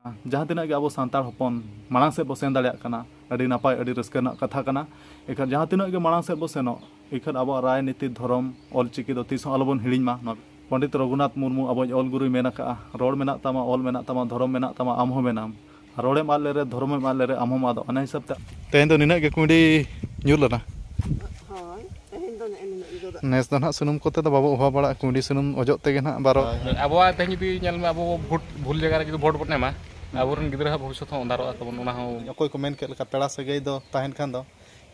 जहाँ तिना अब सानतार हपन मांग से बो सेन दाड़ा नपाय रस्का कथा कना एखान जहाँ तिना मांग से बो सेनो एखान अब राजनीति धर्म ऑलचिकी तीस अलबन हिड़ीमा पंडित रघुनाथ मुर्मू अब ऑल गुरु मेना रोड मेना तमा ऑल मेना तमा धर्म मेना तमा आम हो मेनाम रोड़े आद ले धर्म आद ले आम आदो अना हिसाब ते तेहन दो निना कुंडी ᱧᱩᱨ ᱞᱮᱱᱟ नेस दो ना सुनुम कोते तो बाबू उहा बड़ा कुंडी सुनुम ओजो तेगे ना बारो अब तेहन जुदी नेल में अब भोट भूल जगह रे जुदी भोट बट नेमा आबोरन गिद्रा भविष्य हो अंधारो तबन उना हो अकोय को मेन के लका पेड़ा सगई दो ताहेन खान दो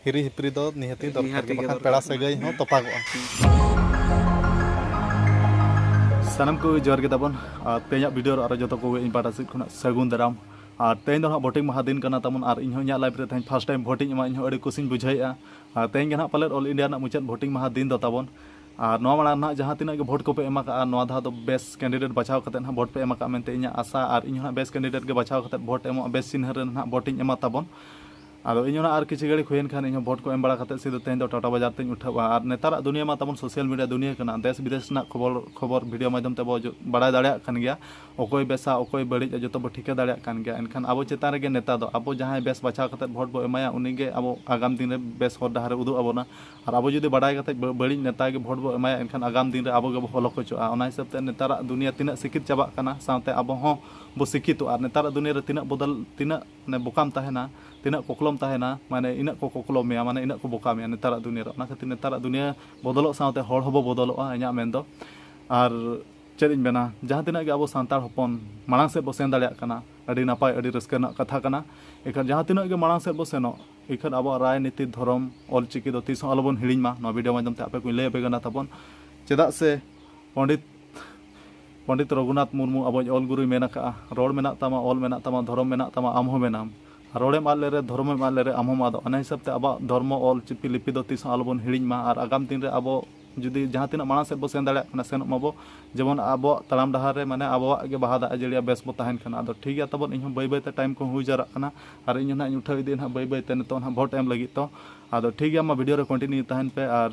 हिरी हिपरी दो निहती दरकार के बखान पेड़ा सगई हो तोपागो सानम को जोर के तबन तेया वीडियो और जतो को इन पाटा सिट खुना सगुन दाराम और तेन दो भोटिंग महादिन कना तमन और इन इन लाइफ रे तेन फर्स्ट टाइम भोटिंग इन अड़ी कुसिन बुझाइया तेन ना पाले ऑल इंडिया ना मुचाद भोटिंग महादिन दो तबन और नवा माना ना जहाँ तीना भोट को पे एमा का नवा धा दो बेस्ट कैंडिडेट बचाव करते ना भोट पे एमा का मेनते इना आशा और इन ना बेस्ट कैंडिडेट के बचाव करते भोट एमो बेस्ट चिन्ह रे ना भोटिंग एमा तबन आदो इन ना किसी घड़ी हुएन खान इन भोट को एम बड़ा करते सीधे तेन दो टाटा बाजार तेन उठावा और नेतार दुनिया में तबन सोशल मीडिया दुनिया कना देश विदेश ना खबर वीडियो माध्यम ते बो बड़ा दाड़ा कान गया अकोय बेसा अकोय बड़ी जो बो ठिका दाड़ा कान गया एनखान अब चेतान रे नेता दो अब जहां बेस बचाव करते भोट बो एमाया उनीगे अब आगाम दिन रे बेस हर डहार उदु अबोना और अब जुदी बड़ाय करते बड़ी नेता के भोट बो एमाया एनखान आगाम दिन रे अब गे हलो कोचोआ ओना हिसाब ते नेतार दुनिया तिना सिकित चाबा कना साथे अब हो बो सिकित और नेतार दुनिया रे तिना बदल तिना ने बोकाम ताहेना तिना कोकलम ताहेना माने इना को कोकलम में माने इना को बोका में नेतार दुनिया रे ओना खातिर नेतार दुनिया बदलो साथे हर हबो बदलोआ इना मेन दो और चेद इन बेना जहाँ तिना अब सानतार हपन मांग से बो सेन दाड़ा नपाय रस्का कथा कना एखान जहाँ तिना मांग से बो सेनो एखान अब राजनीति धर्म ऑलचिकी तीस अलबन हिड़ीमा वीडियो माध्यम ते आपे को लय आपे गना तबन चेदा से पंडित रघुनाथ मुर्मू अब ऑल गुरु मेना रोड मेना तमा ऑल मेना तमा धर्म मेना तमा आम हो मेनाम रोड़े आद ले धर्म आद ले आम आदो अना हिसाब ते अब धर्म ऑल चिपी लिपि तीस अलबन हिड़ीमा और आगाम दिन रे अब जुदी जहाँ तीना मांग से बो सेन दाड़ा सेन माबो जेमन अब तालाम डहार रे माने अब गे बाहा दा जड़िया बेस बो ताहेन खाना आदो ठीक गया तबन इन बै बै ते टाइम को हुई जारा कना और इन ना उठा इदी ना बै बै ते नितो ना भोट एम लगी तो आदो ठीक गया मा वीडियो रे कंटिन्यू ताहेन पे और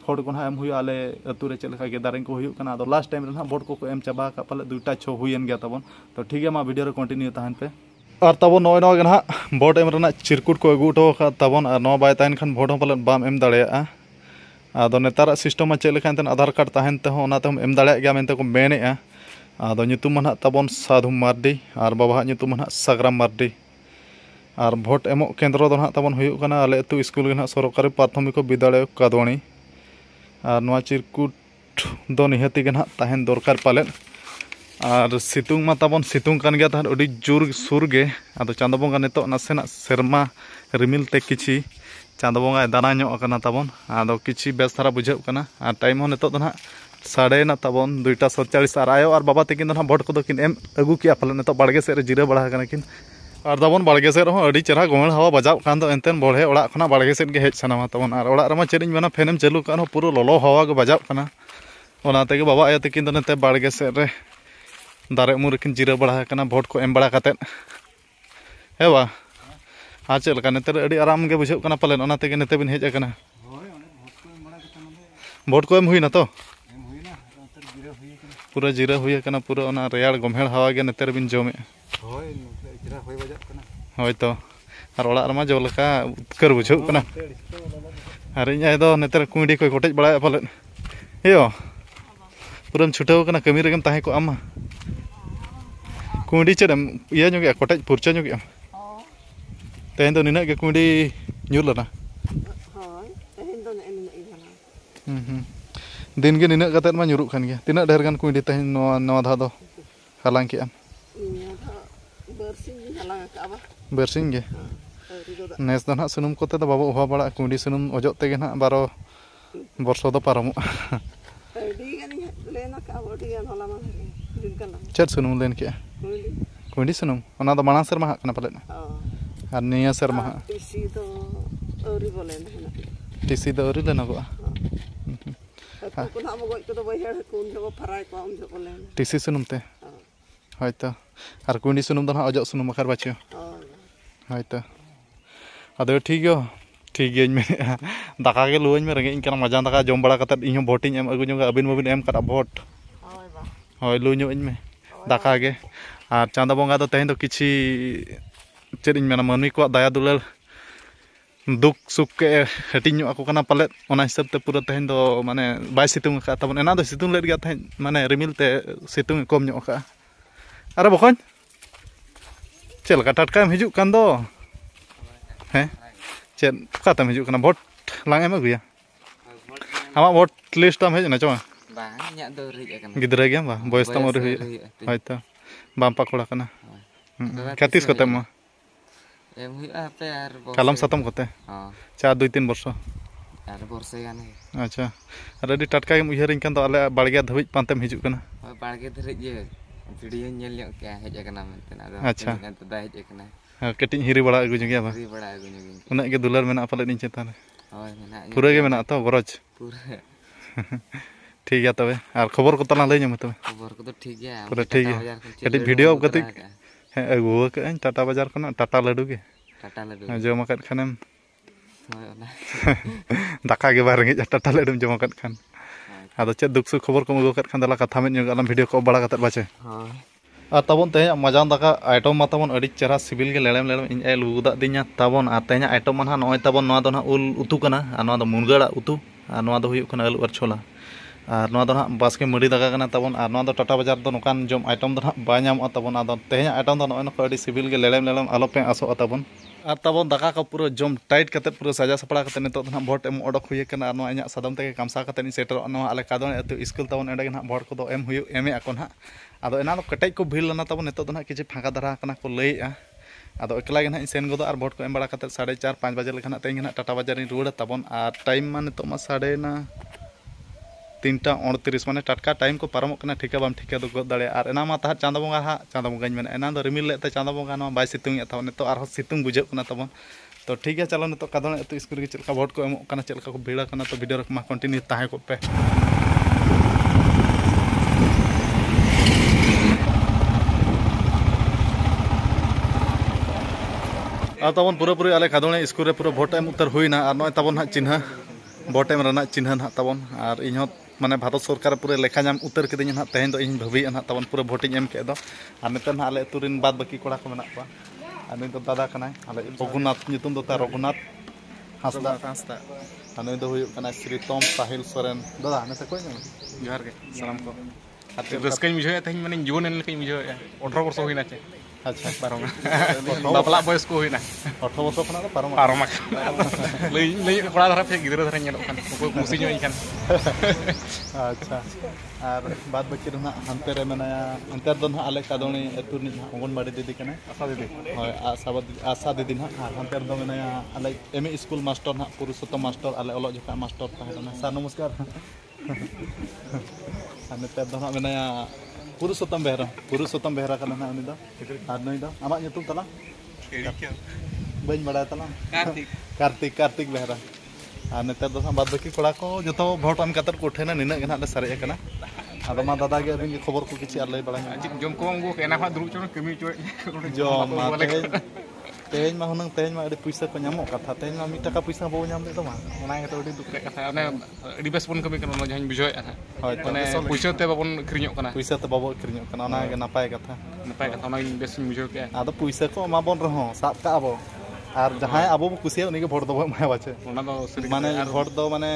भोट को ना एम हुई आले अतु रे चलका गे दारें को हुई कना आदो लास्ट टाइम रे ना भोट को एम चाबा का पाले दुटा छो हुईन गया तबन तो ठीक गया मा वीडियो रे कंटिन्यू ताहेन पे और तबन नय नय ना भोट एम रे चिरकुट को अगू उठो का तबन और न बाय ताहेन खान भोट हो पाले बाम एम दाड़ेया आदो नेतार सिस्टम में चेक लेखान आधार कार्ड ताहेन ते होना ते एम दाड़ा गया मेनते को मेनेआ आदो ᱧᱩᱛᱩᱢ ना तबन साधु मार्डी और बाबा ᱧᱩᱛᱩᱢ ना सागराम मार्डी और भोट एमो केंद्र दो ना तबन हुयुग कना आले अतु स्कूल गे ना सरकारी प्राथमिक विद्यालय कादवाणी और नवा चिरकुट दो निहती गे ना ताहेन दरकार पाले और सितुंग मा तबन सितुंग कान गया ताहेन अडी जोर सुर गे आदो चांदो बंगा नितो नासेना सेरमा रिमिल ते किछि चांदो बंगा दाना ᱧᱚᱜ कना तबन आदो किछि बेस धारा बुझाव कना और टाइम हो नितो ना साढ़े ना तबन 2:47 और आयो और बाबा तकिन ना भोट को किन एम अगू किया पाले नितो बाड़गे से रे जिरा बड़ा कना किन और तबन बाड़गे से रहो अडी चेहरा गोमल हवा बजाव कान दो एनतेन बड़े ओड़ा खना बाड़गे से गे हेज सनामा तबन और ओड़ा रमा चेरिन बना फैनम चालू कान हो पूरा ललो हवा के बजाव कना ओना तेगे बाबा आयो तकिन नते बाड़गे से रे दारे उमुर किन जिरा बड़ा कना भोट को एम बड़ा काते हे बा हाँ चल का नेतर अड़ी आराम के बुझाव कना पाले ओना तेगे नेते बिन हेज कना भोट को एम हुई ना तो पूरा जिरा हुई कना पूरा ओना रेयाड़ गमहेड़ हवा गे नेतर बिन जमे होय तो और ओड़ा रमा जो लका उत्कर बुझाव कना और इन आय दो नेतर कुंडी को कोटेज बड़ा पाले यो पूरा छुटाव कना कमी रेगम ताहे को आमा कुंडी चेदम इया ᱧᱚᱜ कोटेज पुरचा ᱧᱚᱜ तेहन दो निना के कुंडी ᱧᱩᱨ लना दिन के निना कते मा ᱧᱩᱨᱩᱜ खान गया तिना ढेर गान कुंडी तेहन नवा धा दो हालां के बरसिंग गे नेस दो ना सुनुम कोते तो बाबू उहा बड़ा कुंडी सुनुम ओजो तेगे ना 12 वर्ष दो पारमो चेद सुनुम लेन के कुंडी सुनुम ओना दो माना सरमा हाक ना पाले और निया सरमा टीसी दो औरी लेना को टीसी सुनुम ते हयतो और कुंडी सुनुम दो ना ओजो सुनुम अखार बाचियो हयतो आदो ठीक गया में दाका के लुआñ में रेंगे इनका मजा दाका जम बड़ा कता इन भोटिंग एम अगु जोगा अबिन मबिन एम करा भोट हय लुñो इन में दाका के और चाँदा बंगा दो तेहन दो किछि चेद इन मेना मानवी को दया दुलार दुख सुख के हटिंग ᱧᱚᱜ ᱟᱠᱚ ᱠᱟᱱᱟ ᱯᱟᱞᱮᱫ ᱚᱱᱟ ᱦᱤᱥᱟᱹᱵ ᱛᱮ ᱯᱩᱨᱟᱹ ᱛᱮᱦᱮᱧ ᱫᱚ ᱢᱟᱱᱮ ᱵᱟᱭ ᱥᱤᱛᱩᱝ ᱟᱠᱟᱫ ᱛᱟᱵᱚᱱ ᱮᱱᱟ ᱫᱚ ᱥᱤᱛᱩᱝ ᱞᱮᱫ ᱜᱮᱭᱟ ᱛᱮᱦᱮᱧ ᱢᱟᱱᱮ ᱨᱤᱢᱤᱞ ᱛᱮ ᱥᱤᱛᱩᱝ ᱠᱚᱢ ᱧᱚᱜ ᱟᱠᱟᱜᱼᱟ ᱟᱨ ᱵᱚᱠᱚᱧ ᱪᱮᱫ ᱞᱮᱠᱟ ᱴᱟᱴᱠᱟᱢ ᱦᱤᱡᱩᱜ ᱠᱟᱱ ᱫᱚ ᱦᱮᱸ ᱪᱮᱫ ᱚᱠᱟᱛᱮᱢ ᱦᱤᱡᱩᱜ ᱠᱟᱱᱟ ᱵᱷᱳᱴ ᱞᱟᱝ ᱮᱢ ᱟᱹᱜᱩᱭᱟ ᱟᱢᱟᱜ ᱵᱷᱳᱴ ᱞᱤᱥᱴ ᱛᱟᱢ ᱦᱮᱡ ᱮᱱᱟ ᱪᱚ ᱵᱟᱝ ᱤᱧᱟᱹᱜ ᱫᱚ ᱨᱤᱡ ᱟᱠᱟᱱᱟ ᱜᱤᱫᱽᱨᱟᱹ ᱜᱮᱭᱟᱢ ᱵᱟ ᱵᱚᱭᱮᱥ ᱛᱟᱢ ᱟᱹᱣᱨᱤ ᱦᱩᱭᱩᱜᱼᱟ ᱦᱳᱭᱛᱚ ᱵᱟᱢ ᱯᱟᱠᱚᱲᱟ ᱠᱟᱱᱟ ᱠᱟᱛᱤᱥ ᱠᱚᱛᱮ ᱢᱟ ᱮᱢ ᱦᱩᱭᱩᱜᱼᱟ ᱟᱯᱮ ᱟᱨ ᱠᱟᱞᱚᱢ ᱥᱟᱛᱚᱢ ᱠᱚᱛᱮ ᱪᱟ 2-3 ᱵᱚᱨᱥᱚ ᱟᱨ ᱵᱚᱨᱥᱟ ᱜᱟᱱ ᱟᱪᱪᱷᱟ ᱟᱨ ᱟᱹᱰᱤ ᱴᱟᱴᱠᱟ ᱜᱮᱢ ᱩᱭᱦᱟᱹᱨᱤᱧ ᱠᱟᱱ ᱫᱚ ᱟᱞᱮ ᱵᱟᱲᱜᱮ ᱫᱷᱟᱹᱵᱤᱡ ᱯᱟᱱᱛᱮᱢ ᱦᱤᱡᱩᱜ ᱠᱟᱱᱟ ᱦᱳᱭ ᱵᱟᱲᱜᱮ ᱫᱷᱟᱹᱨᱤᱡ ᱜᱮ ᱵᱷᱤᱰᱤᱭᱳ ᱧᱮᱞ ᱧᱚᱜ ᱠᱮᱜᱼᱟ ᱦᱮᱡ ᱟᱠᱟᱱᱟ ᱢᱮᱱᱛᱮ ᱟᱫᱚ ᱟᱪᱪᱷᱟ ᱫᱟᱫᱟ ᱦᱮᱡ ᱟᱠᱟᱱᱟ ᱠᱟᱹᱴᱤᱡ ᱦᱤᱨᱤ ᱵᱟᱲᱟ ᱟᱹᱜᱩ ᱧᱚᱜ ᱜᱮᱭᱟ ᱵᱟ ᱦᱤᱨᱤ ᱵᱟᱲᱟ ᱟᱹᱜᱩ ᱧᱚᱜ ᱩᱱᱟᱹᱜ ᱜᱮ ᱫᱩᱞᱟᱹᱲ ᱢᱮᱱᱟᱜᱼᱟ ᱯᱟᱞᱮᱫ ᱤᱧ ᱪᱮᱛᱟᱱ ᱨᱮ ᱦᱳᱭ ᱢᱮᱱᱟᱜ ᱯᱩᱨᱟᱹ ᱜᱮ ᱢᱮᱱᱟᱜᱼᱟ ᱛᱚ ᱜᱚᱨᱚᱡᱽ ᱯᱩᱨᱟᱹ ᱴᱷᱤक गया तबे और खबर को तला लई ᱧᱟᱢᱟ तबे खबर को तो ठीक गया पूरा ठीक है कटी वीडियो कति हे अगु के टाटा बाजार खना टाटा लड्डू के टाटा लड्डू जम आकत खानेम होय ओना दाका के बार रेंगे टाटा लड्डू जम आकत खान आदो चेद दुख सुख खबर को अगु आकत खान दला कथा में गलम वीडियो को बड़ा कत बाचे हां आ तबन ते मजान दाका आइटम मा तबन अडी चेहरा सिविल के लेलेम लेलेम इन ए लुदा दिन्या तबन आ ते냐 आइटम मा नय तबन नवा दो ना उल उतु कना आ नवा दो मुनगाड़ा उतु आ नवा दो हुयु कना आलू और छोला और नवा दो ना बास्के मुड़ी दाका कना तबन और नवा दो टाटा बाजार दो नोकान जम आइटम दो ना बा ᱧᱟᱢᱚᱜᱼᱟ तबन आदो ते냐 आइटम दो नय अडी सिविल के लेलेम लेलेम आलो पे आसो तबन और तबन दाका को पूरा जम टाइट कते पूरा सजा सपड़ा कते नितो दो ना भोट एम ओडक हुय कना नवा इᱧᱟ सदम ते कामसा कते नि सेटर नवा आले कादो अतु स्कूल तबन एडे ना भोट को दो एम हुय एमे अको ना आदो एना कटेज को भीड़ लना तब नितो ना किछि फाँका धरा कना को लैया आदो एकला गे ना सेन गदो और भोट को एम बड़ा कते 4:30-5 बजे लेखना तेኝ ना टाटा बाजार इन रुवाड़ा तबन और टाइम मा नितो मा 3:29 माने टटका टाइम को पारमो कना ठिका बाम ठिका दो गद दाड़े और एना मा ता चांदा बंगा हा चांदा बंगा मेन एना दो रिमिल लेते चांदा बंगा नो बाय सितुंग तब नितो और सितुंग बुझे कना तबन तो ठीक है चलो नितो कादो अतु स्कूल के चलका भोट को एमो कना चलका को भीड़ा कना तो वीडियो मा कंटिन्यू ताहे को पे तबन पूरा पूरी आले खादोने स्कूल रे पूरा भोट एम उत्तर हुईना और नय तबन हा चिन्ह भोट एम रना चिन्ह ना तबन और इन माने भारत सरकार पूरे लेखा नाम उत्तर के ना तेहन दो इन भवी ना तबन पूरा भोट इन एम के दो और नित ना आले तुरिन बाद बाकी कोड़ा को मेना को और नि तो दादा कना आले रघुनाथ नितुम दो ता रघुनाथ हासदा और नि दो हुयो कना श्रीतम साहिल सोरेन दादा नते कोई जोहार के सलाम को रस्कई बुझे तेहन माने जीवन एन लेकई बुझे 18 वर्ष होइना चे अच्छा पारम बापला बयस को होइना 18 वर्ष खना पारम लई कोड़ा धरा पे गिदरा धरा ñelo kan को खुशी ñoy kan अच्छा और बाद बाकी ना हंते रे मेनाया अंतर दो ना आले कादोनी अतुर नि अंगनबाड़ी दीदी कने आशा दीदी होय आशा दीदी ना हंते दो मेनाया आले एम स्कूल मास्टर ना पुरुषोत्तम मास्टर आले ओलो जका मास्टर ताहेना सर नमस्कार अनेते दो ना मेनाया पुरुषोत्तम बेहरा कना ना उनी दो और नई दो आमा nyutum तला बइन बड़ा तला कार्तिक बेहरा और नेते दो बाद बाकी कोड़ा को जतो भोट एम कतर कोठेना निना गना ले सरे कना आदो मा दादा गे अबिन खबर को किछि आर लई बड़ा जम को अंगो केना खा दुरु चोन कमी चोय जम मा तेñ मा हुनंग तेñ मा अडी पैसा को ᱧᱟᱢᱚᱜ कथा तेñ मा 1 टाका पैसा बो ᱧᱟᱢ दे तो मा ओना के तो अडी दुख रे कथा ओने अडी बेस बन कमी कना जहां बुझोय आ होय ओने पैसा ते बाबन खरिñो कना पैसा ते बाबो खरिñो कना ओना गे नापाय कथा ओना बेस बुझो के आदो पैसा को मा बन रहो साब का आबो और जहां आबो कुसिया उनी के भोट दबो मा बाचे ओना दो माने भोट दो माने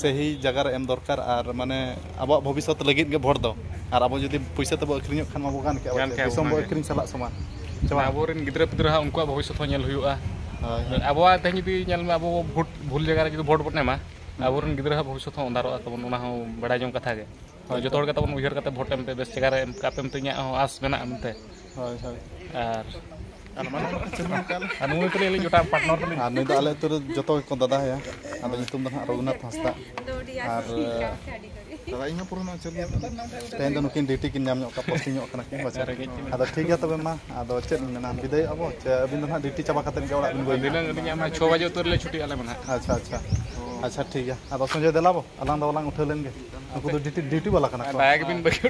सही जगह रे एम दरकार और माने आबो भविष्य लगित के भोट दो और आबो जदी पैसा ते बो खरिñो खान मा बो गान के दिसम बो खरिñ सला समान आबोरेन गिद्रा पिद्रा उनको भविष्य हो नेल हुआ आबो तेहन जदी नेल में आबो भोट भूल जगह रे जदी भोट बटने मा आबोरेन गिद्रा भविष्य हो अंधारो तबन ओना हो बड़ा जम कथा के जतो हर के तबन उहर कते भोट एम पे बेस जगह रे एम कापेम तइया हो आस मेना एमते होय होय और अनुमति को ले जोटा पार्टनर को और नहीं तो आले तो जतो को दादा है आदो नितुम दो रघुनाथ हंसदा और दादा इहा पुराना चल गया तेन दो नुकिन ड्यूटी किन नाम का पोस्टिंग कना के बचा आदो ठीक है तबे मा आदो चेद मेना विदाय अबो चे अबिन दो ड्यूटी चाबा कतन के ओड़ा बिन गई दिलन दिया मा 6 बजे उतर ले छुट्टी आले मना अच्छा ठीक है आदो संजय देलाबो अलांग दो अलांग उठा लेन गे उनको तो ड्यूटी वाला कना बैग बिन बगे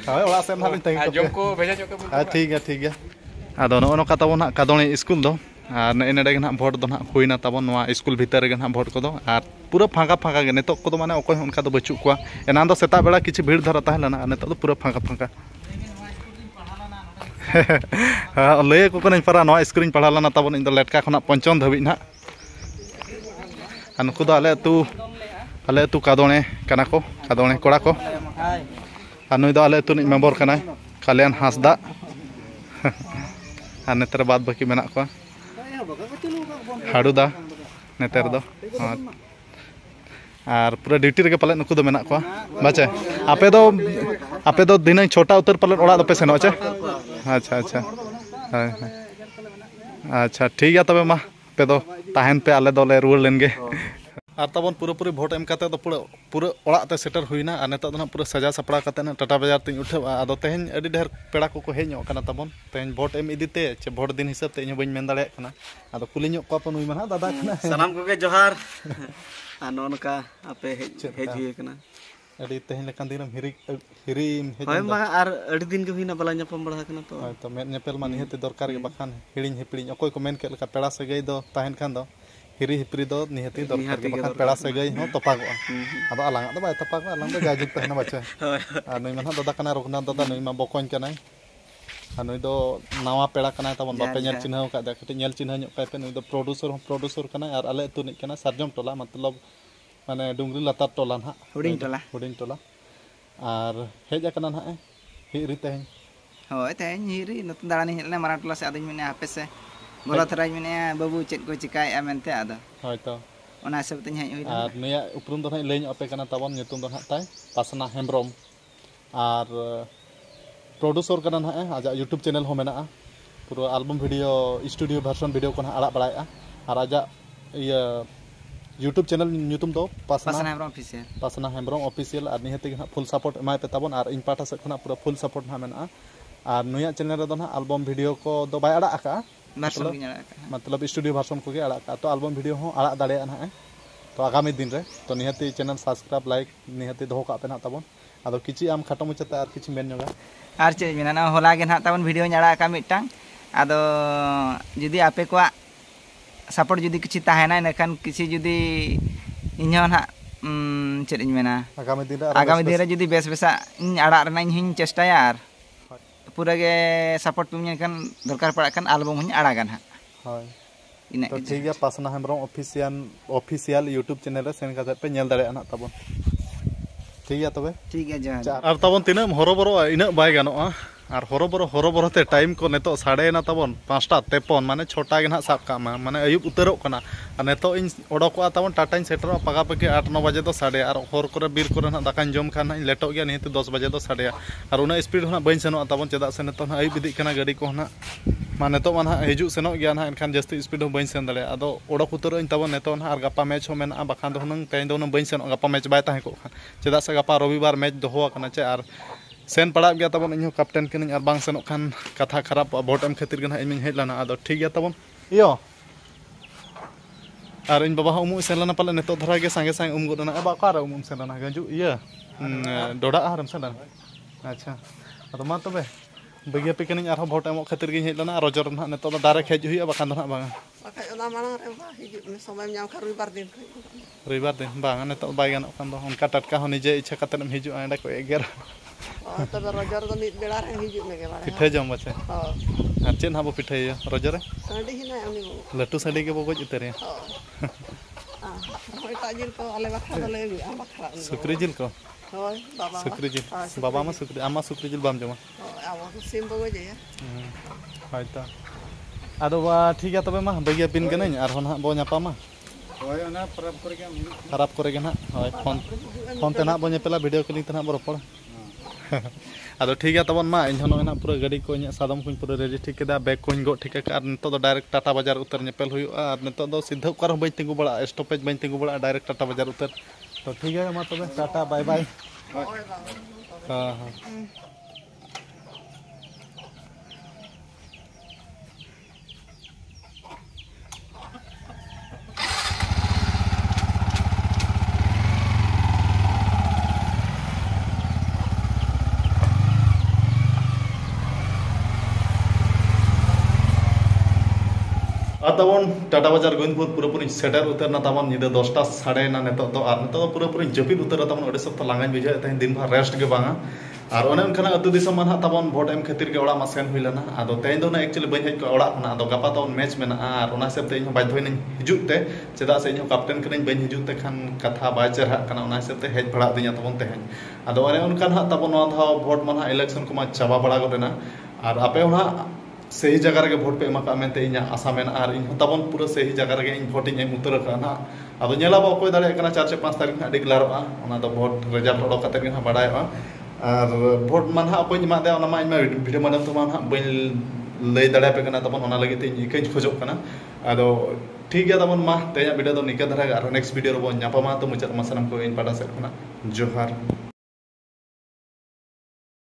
हाय ओड़ा से ना तई जम को भेजा जो के ठीक है आदो नो का तबो ना कादोनी स्कूल दो और नेडे ना भोट दो ना हुईना तबन नवा स्कूल भीतर रे ना भोट को दो और पूरा फाँका गे नितो को दो माने अकोय उनका दो बचु को एना दो सेता बेला किछि भीड़ धरा ताहलना और नितो दो पूरा फाँका लय को कने पारा नवा स्कूल पढ़ा लना तबन इन लेटका खना पंचम धाबी ना नुकु दो आले तू कादोणे कना को कादोणे कोड़ा को नुई दो आले तू मेम्बर कना कल्याण हांसदा और नेतर बाद बाकी मेना को हाड़ूदा नेतर दो और पूरा ड्यूटी रे पाले नुकु दो मेना को बाचे आपे दो दिन छोटा उतर पाले ओड़ा दो पे सेनो चे अच्छा अच्छा अच्छा ठीक है तबे मा पे दो ताहन पे आले दोले रुवर लेनगे और तबन पूरा भोट एम काते तो पूरा ओड़ा ते सेटर हुईना और नेता दो पूरा सजा सपड़ा काते ना टाटा बाजार तीन उठे आदो तेहन अडी ढेर पेड़ा को हेज नो कना तबन तेहन भोट एम इदीते चे भोट दिन हिसाब ते इन बइन मेन दाड़े कना आदो कुली नो को अपन उइमा दादा कना सलाम को के जोहार नोनका आपे हेज हुई कना अडी तेहन लेकान दिनम हिरी हेज होय मा आर अडी दिन के हुईना बला ñapam बड़ा कना तो मेन ñepel मा निहते दरकार के बखान हिड़िन हिपड़िन अकोय को मेन के लका पेड़ा सगई दो ताहन खान दो हिरी हिपरी दो निहती दरकार के बखान पेड़ा सगई हो तपागो आदो आलांग दो बाय तपागो आलांग दो जाजिक तहना बच्चा आ नई मा दादा कना रघुनाथ दादा नई मा बकोन कना आ नई दो नवा पेड़ा कना तबन बापे ñel चिन्ह का दे कटे ñel चिन्ह ñok कायपे नई दो प्रोड्यूसर कना और आले तु नि कना सरजम टोला मतलब माने डुंगरी लातार टोला ना हुडिंग टोला और हेज कना ना हिरी तेहन होय तेहन हिरी नतन दाड़ानी हेलना मारा टोला से आदिन मेने आपे से बोला थराज मेने बाबू चेत को चिकाय मेनते आदो होय तो ओना सब तኝ हेज होय और नया उपरुम दो लेñ अपे कना तबन nyutum दो ताय पासना हेम्ब्रम और प्रोड्यूसर कना ना आजा यूट्यूब चैनल हो मेना पूरा album video studio version video को आड़ा बड़ाया और आजा ये यूट्यूब चैनल nyutum दो पासना हेम्ब्रम ऑफिशियल और निहते के फुल सपोर्ट एमाय पे तबन और इन पाटा से खना पूरा फुल सपोर्ट ना मेना और नुया चैनल रे दो ना एल्बम वीडियो को दो बाय आड़ा का मतलब स्टूडियो वर्जन को आड़ा का तो एल्बम वीडियो हो आड़ा दाड़े ना तो आगामी दिन रे तो निहते चैनल सब्सक्राइब लाइक निहते दो का पे ना तबन आदो किछि आम खाटो मुचते और किछि मेन जोगा और चे मेना ना होला गे ना तबन वीडियो आड़ा का मिटांग आदो जुदी आपे को सपोर्ट जुदी किछि ताहेना नेखान किछि जुदी इन्हो ना चेद इन मेना आगामी दिन रे जुदी बेस बेसा इन आड़ा रना इन चेष्टाया यार पूरा के सपोर्ट पे नेखान दरकार पड़ा खान एल्बम हन आड़ा गान हाय इन तो ठीक है पासना हेम्ब्रम ऑफिशियल यूट्यूब चैनल रे सेन काते पे नेल दाड़े ना तबन ठीक है तबे ठीक है जहां और तबन तिना हरो बरो इना बाय गानोआ और हरो ते टाइम को नेतो साढ़े ना तबन 5:53 माने 6टा के ना साब का माने अयुब उतरो कना और नेतो इन ओडोको तबन टाटा इन सेटर पगा पके 8-9 बजे तो साढ़े और हर करे बीर करे ना दाकान जम खान लेटो गया नहीं तो 10 बजे तो साढ़े और उना स्पीड ना बइन सेनो तबन चेदा से नेतो ना अयुब इदी कना गाड़ी को ना माने तो माना हिजु सेनो गया ना एनखान जस्ती स्पीड हो बइन सेन दले आदो ओडोक उतरो इन तबन नेतो ना और गपा मैच हो मेना बखान दो नंग तेन दो बइन सेनो गपा मैच बाय ताहे को चेदा से गपा रविवार मैच दोहो कना चे और सेन पड़ा गया तबन इन कैप्टन के और बांग सेनो खान कथा खराब भोट एम खातिर गना इन हेज लाना आदो ठीक गया तबन इयो और इन बाबा उमु सेन लाना पाले नेतो धरा के संगे संगे उम गुदना बा का उम सेन लाना गजु इया डोडा आरम सेन लाना अच्छा तो मा तबे बगिया पे कनिन आरो भोट एम खातिर गे हेज लाना रोजर ना नेतो डायरेक्ट हेज हुई बाखान दो ना बांग बाखाय ओना माना रे बा हिजु समय ᱧᱟᱢ खा रविवार दिन बांग नेतो बाय गानो खान दो उनका टटका हो निजे इच्छा कतन हिजु आंडा को 11 तबे रोजर दो मिद बेड़ा रे हिजु मे के बारे पिठे जम बचे हां चेन हाबो पिठे रोजर साडी हिना उनी लटू साडी के बगज उतरे होय ताजिल को आले बाखा दले आ बाखा सुक्री जिल को होय बाबा सुक्री जिल बाबा मा सुक्री आमा सुक्री जिल बाम जमा आबो सिम बगज या होय ता आदो बा ठीक है तबे मा बगिया पिन कनई आर होना बो न्यापा मा होय ओना खराब करे के ना होय फोन ते ना बो नेपेला वीडियो कॉलिंग ते ना बो रोपड़ आदो ठीक है तबन मा इन होनो ना पूरा गाड़ी को सादम को पूरा रेडी ठीक केदा बैग को गो ठीक का नितो दो डायरेक्ट टाटा बाजार उतर नेपेल हुई और नितो दो सीधा कर बई तिंगु बड़ा स्टॉपेज बई तिंगु बड़ा डायरेक्ट टाटा बाजार उतर तो ठीक है मा तबे टाटा बाय बाय हां हां तबन टाटा बाजार गोविंदपुर पूरापूरी सेटर उतरना तबन निदा 10टा साढ़े ना नेतो तो और नेतो पूरापूरी जपिद उतर तबन अड़ी सप्ताह लांगाई बुझे दिन भर रेस्ट के बांगा और ᱚᱱᱮ ᱚᱱᱠᱟᱱᱟᱜ ᱟᱹᱛᱩ ᱫᱤᱥᱚᱢ ᱢᱟ ᱱᱟᱦᱟᱜ ᱛᱟᱵᱚᱱ ᱵᱷᱳᱴ ᱮᱢ ᱠᱷᱟᱹᱛᱤᱨ ᱜᱮ ᱚᱲᱟᱜ ᱢᱟ ᱥᱮᱱ ᱦᱩᱭ ᱞᱮᱱᱟ ᱟᱫᱚ ᱛᱮᱦᱮᱧ ᱫᱚ ᱱᱟᱜ ᱮᱠᱪᱩᱭᱮᱞᱤ ᱵᱟᱹᱧ ᱦᱮᱡ ᱠᱚᱜᱼᱟ ᱚᱲᱟᱜ ᱠᱷᱚᱱᱟᱜ ᱟᱫᱚ ᱜᱟᱯᱟ ᱛᱟᱵᱚᱱ ᱢᱮᱪ ᱢᱮᱱᱟᱜᱼᱟ ᱟᱨ ᱚᱱᱟ ᱦᱤᱥᱟᱹᱵ ᱛᱮ ᱤᱧᱦᱚᱸ ᱵᱟᱫᱽᱫᱷᱚᱭᱱᱟᱹᱧ ᱦᱤᱡᱩᱜ ᱛᱮ ᱪᱮᱫᱟᱜ ᱥᱮ ᱤᱧᱦᱚᱸ ᱠᱟᱯᱴᱮᱱ ᱠᱟᱹᱱᱟᱹᱧ ᱵᱟᱹᱧ ᱦᱤᱡᱩᱜ ᱛᱮ ᱠᱷᱟᱱ ᱠᱟᱛᱷᱟ ᱵᱟᱭ ᱪᱮᱨᱦᱟᱜ ᱠᱟᱱᱟ ᱚᱱᱟ ᱦᱤᱥᱟᱹᱵ ᱛᱮ ᱦᱮᱡ ᱵᱟᱲᱟ ᱟᱹᱫᱤᱧᱟ ᱛᱟᱵᱚᱱ ᱛᱮᱦᱮᱧ ᱟᱫᱚ ᱚᱱᱮ ᱚᱱᱠᱟ ᱱᱟᱦᱟᱜ ᱛᱟᱵᱚᱱ ᱱᱚᱣᱟ ᱫᱷᱟᱣ ᱵᱷᱳᱴ ᱢᱟ ᱱᱟᱦᱟᱜ इलेक्शन ᱠᱚᱢᱟ ᱪᱟᱵᱟ ᱵᱟᱲᱟ ᱜᱚᱫ ᱮᱱᱟ और आपे होना सही जगह रे भोट पे एमा मेनते इन आशा मेना और इन तबन पूरा सही जगह रे इन भोट इन उतर ना अब नेलाबा अकोय दाड़े कना 4 से 5 तारीख ना डिक्लेयरवा ओना दो भोट रिजल्ट ओडो कते गे बाडायवा और भोट मान हा अकोय मा दे ओना मा इमा वीडियो माध्यम तमा हा बइन लय दाड़े पे कना तबन ओना लगे ते इकज खोजो कना आदो ठीक गया तबन मा तेया वीडियो दो निका धरा और नेक्स्ट वीडियो रो बन ᱧᱟᱯᱟᱢᱟ तो मुचाद मा सनम को इन पाटा से खना जोहार।